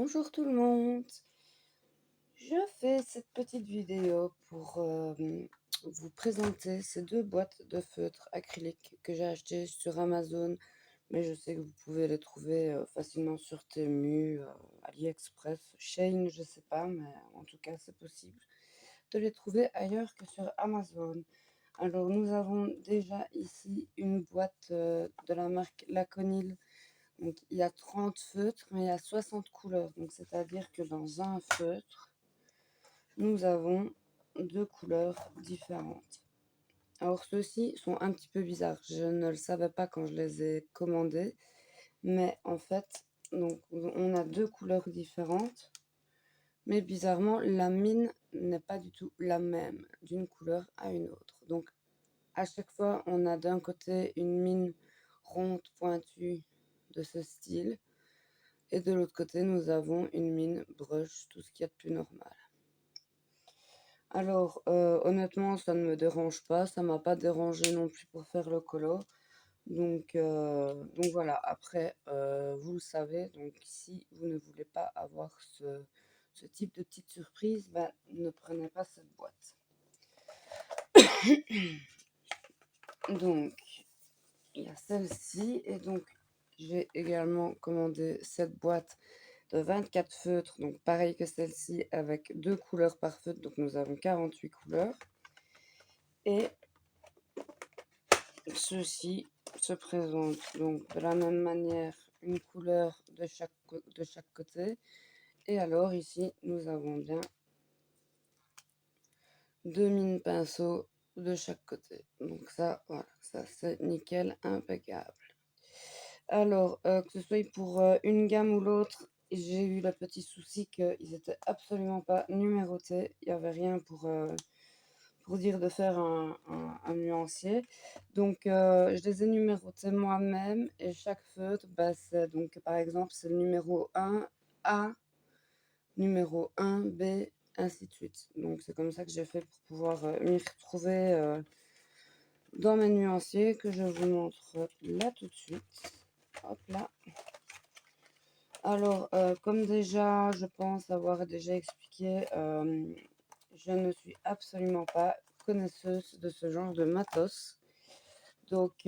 Bonjour tout le monde. Je fais cette petite vidéo pour vous présenter ces deux boîtes de feutres acryliques que j'ai achetées sur Amazon, mais je sais que vous pouvez les trouver facilement sur Temu, AliExpress, Shein, je sais pas, mais en tout cas c'est possible de les trouver ailleurs que sur Amazon. Alors nous avons déjà ici une boîte de la marque Laconil. Donc, il y a 30 feutres, mais il y a 60 couleurs. Donc, c'est-à-dire que dans un feutre, nous avons deux couleurs différentes. Alors, ceux-ci sont un petit peu bizarres. Je ne le savais pas quand je les ai commandés. Mais en fait, donc, on a deux couleurs différentes. Mais bizarrement, la mine n'est pas du tout la même d'une couleur à une autre. Donc, à chaque fois, on a d'un côté une mine ronde, pointue de ce style. Et de l'autre côté, nous avons une mine brush, tout ce qu'il y a de plus normal. Alors, honnêtement, ça ne me dérange pas. Ça m'a pas dérangé non plus pour faire le colo. Donc voilà. Après, vous le savez. Donc, si vous ne voulez pas avoir ce type de petite surprise, ben, ne prenez pas cette boîte. Donc, il y a celle-ci. Et donc, j'ai également commandé cette boîte de 24 feutres, donc pareil que celle-ci, avec deux couleurs par feutre, donc nous avons 48 couleurs. Et ceci se présente donc de la même manière, une couleur de chaque côté. Et alors ici, nous avons bien deux mini pinceaux de chaque côté. Donc ça, voilà, ça c'est nickel, impeccable. Alors, que ce soit pour une gamme ou l'autre, j'ai eu le petit souci qu'ils étaient absolument pas numérotés. Il n'y avait rien pour dire de faire un nuancier. Donc, je les ai numérotés moi-même et chaque feutre, bah, c'est donc par exemple, c'est le numéro 1 A, numéro 1 B, ainsi de suite. Donc, c'est comme ça que j'ai fait pour pouvoir m'y retrouver dans mes nuanciers que je vous montre là tout de suite. Hop là. Alors, comme déjà, je pense avoir déjà expliqué, je ne suis absolument pas connaisseuse de ce genre de matos. Donc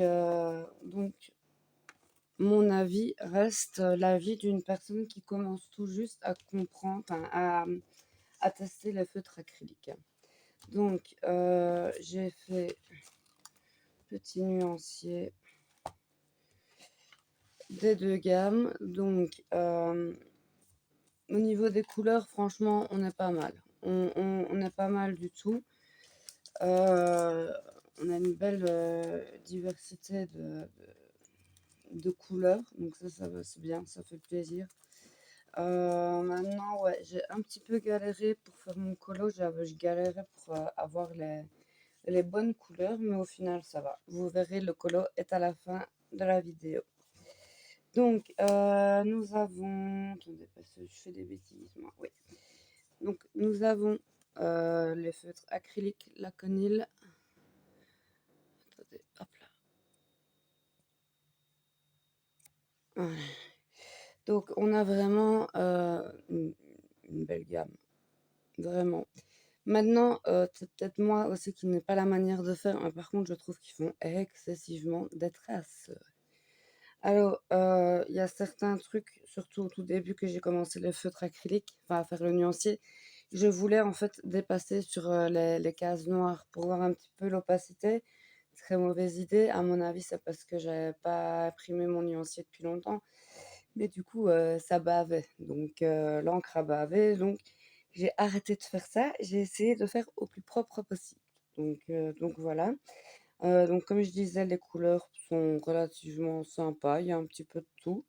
mon avis reste l'avis d'une personne qui commence tout juste à comprendre, enfin, à tester les feutres acryliques. Donc, j'ai fait petit nuancier des deux gammes. Donc, au niveau des couleurs, franchement, on est pas mal. On est pas mal du tout. On a une belle diversité de couleurs. Donc ça c'est bien, ça fait plaisir. Maintenant, ouais, j'ai un petit peu galéré pour faire mon colo. Je galérais pour avoir les bonnes couleurs, mais au final, ça va. Vous verrez, le colo est à la fin de la vidéo. Donc, nous avons... Attendez, parce que je fais des bêtises, moi. Oui. Donc, nous avons les feutres acryliques Laconil. Attendez, hop là. Ouais. Donc, on a vraiment une belle gamme. Vraiment. Maintenant, c'est peut-être moi aussi qui n'ai pas la manière de faire, mais par contre, je trouve qu'ils font excessivement des traces. Alors, il y a certains trucs, surtout au tout début que j'ai commencé les feutres acryliques, enfin à faire le nuancier, je voulais en fait dépasser sur les cases noires pour voir un petit peu l'opacité. Très mauvaise idée, à mon avis, c'est parce que j'avais pas imprimé mon nuancier depuis longtemps. Mais du coup, ça bavait, donc l'encre a bavé, donc j'ai arrêté de faire ça. J'ai essayé de faire au plus propre possible. Donc voilà. Donc comme je disais, les couleurs sont relativement sympas, il y a un petit peu de tout.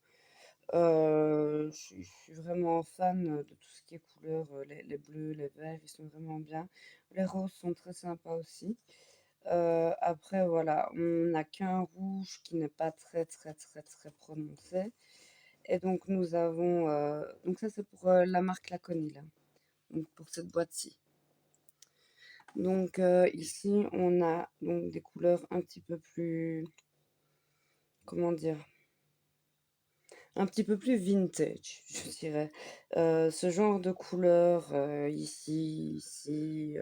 Je suis vraiment fan de tout ce qui est couleurs, les bleus, les verts, ils sont vraiment bien. Les roses sont très sympas aussi. Après voilà, on n'a qu'un rouge qui n'est pas très, très, très, très prononcé. Et donc nous avons, donc ça c'est pour la marque Laconil, hein, donc pour cette boîte-ci. Donc ici on a donc des couleurs un petit peu plus, comment dire, un petit peu plus vintage, je dirais. Ce genre de couleur, ici, ici,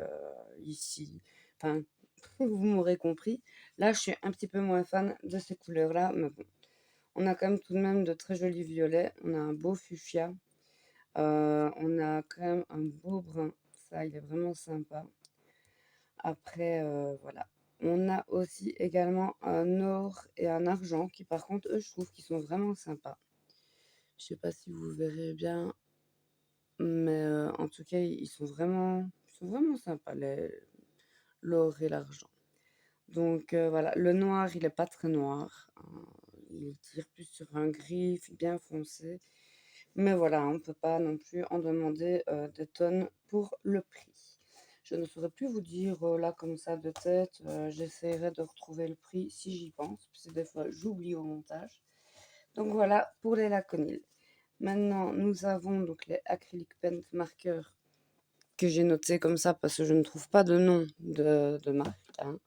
ici, enfin, vous m'aurez compris. Là, je suis un petit peu moins fan de ces couleurs-là, mais bon, on a quand même tout de même de très jolis violets. On a un beau fuchsia, on a quand même un beau brun. Ça, il est vraiment sympa. Après, voilà. On a aussi également un or et un argent qui, par contre, eux, je trouve qu'ils sont vraiment sympas. Je sais pas si vous verrez bien, mais en tout cas, ils sont vraiment sympas, l'or et l'argent. Donc voilà, le noir, il est pas très noir, hein. Il tire plus sur un gris bien foncé. Mais voilà, on ne peut pas non plus en demander des tonnes pour le prix. Je ne saurais plus vous dire là comme ça de tête. J'essaierai de retrouver le prix si j'y pense, parce que des fois j'oublie au montage. Donc voilà pour les Laconil. Maintenant, nous avons donc les Acrylic Paint Markers que j'ai notés comme ça parce que je ne trouve pas de nom de marque, hein.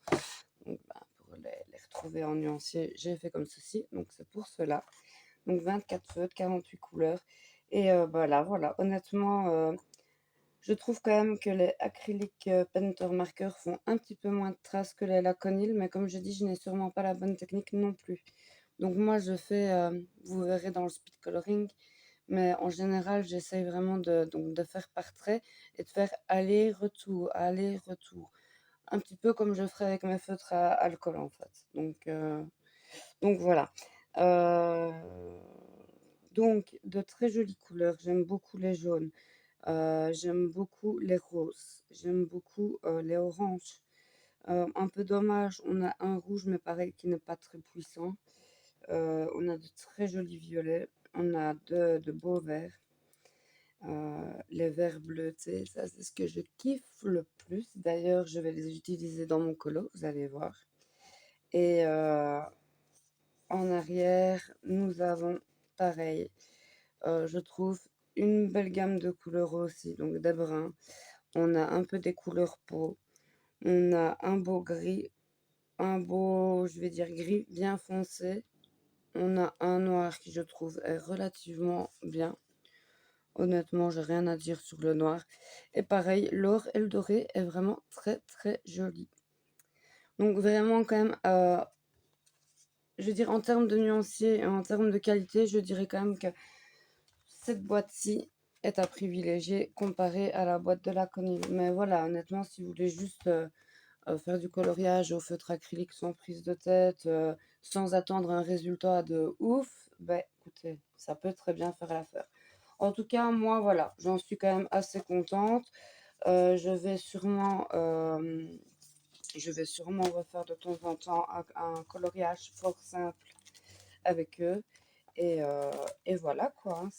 Donc, pour les retrouver en nuancier, j'ai fait comme ceci. Donc c'est pour cela. Donc 24 feutres, 48 couleurs. Et voilà. Honnêtement, je trouve quand même que les acryliques Painter Marker font un petit peu moins de traces que les Laconil, mais comme je dis, je n'ai sûrement pas la bonne technique non plus. Donc moi, je fais, vous verrez dans le speed coloring, mais en général, j'essaye vraiment de faire par trait et de faire aller-retour, aller-retour. Un petit peu comme je ferais avec mes feutres à alcool en fait. Donc voilà. Euh, donc de très jolies couleurs. J'aime beaucoup les jaunes. J'aime beaucoup les roses. J'aime beaucoup les oranges. Un peu dommage, on a un rouge mais pareil qui n'est pas très puissant. On a de très jolis violets. On a de beaux verts. Les verts bleutés, ça c'est ce que je kiffe le plus. D'ailleurs, je vais les utiliser dans mon colo, vous allez voir. Et en arrière, nous avons pareil, je trouve une belle gamme de couleurs aussi, donc des bruns. On a un peu des couleurs peau. On a un beau gris, un beau, je vais dire gris bien foncé. On a un noir qui, je trouve, est relativement bien. Honnêtement, j'ai rien à dire sur le noir. Et pareil, l'or et le doré est vraiment très très joli. Donc vraiment quand même, je veux dire en termes de nuancier et en termes de qualité, je dirais quand même que cette boîte-ci est à privilégier comparée à la boîte de la Conil. Mais voilà, honnêtement, si vous voulez juste faire du coloriage au feutre acrylique sans prise de tête, sans attendre un résultat de ouf, ben écoutez, ça peut très bien faire l'affaire. En tout cas, moi, voilà, j'en suis quand même assez contente. Je vais sûrement refaire de temps en temps un coloriage fort simple avec eux. Et voilà quoi, hein,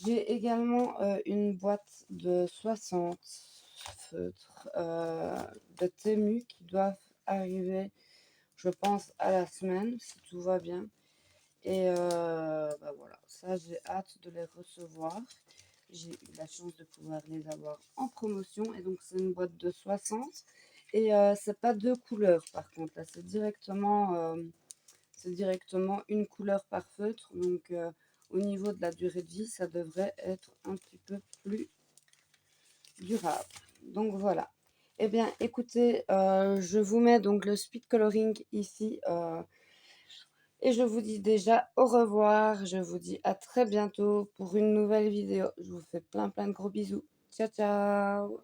J'ai également une boîte de 60 feutres de Temu qui doivent arriver, je pense, à la semaine, si tout va bien. Et voilà, ça j'ai hâte de les recevoir. J'ai eu la chance de pouvoir les avoir en promotion. Et donc c'est une boîte de 60. Et c'est pas deux couleurs par contre. Là c'est directement une couleur par feutre. Donc au niveau de la durée de vie, ça devrait être un petit peu plus durable. Donc voilà. Eh bien écoutez, je vous mets donc le speed coloring ici. Et je vous dis déjà au revoir. Je vous dis à très bientôt pour une nouvelle vidéo. Je vous fais plein plein de gros bisous. Ciao ciao.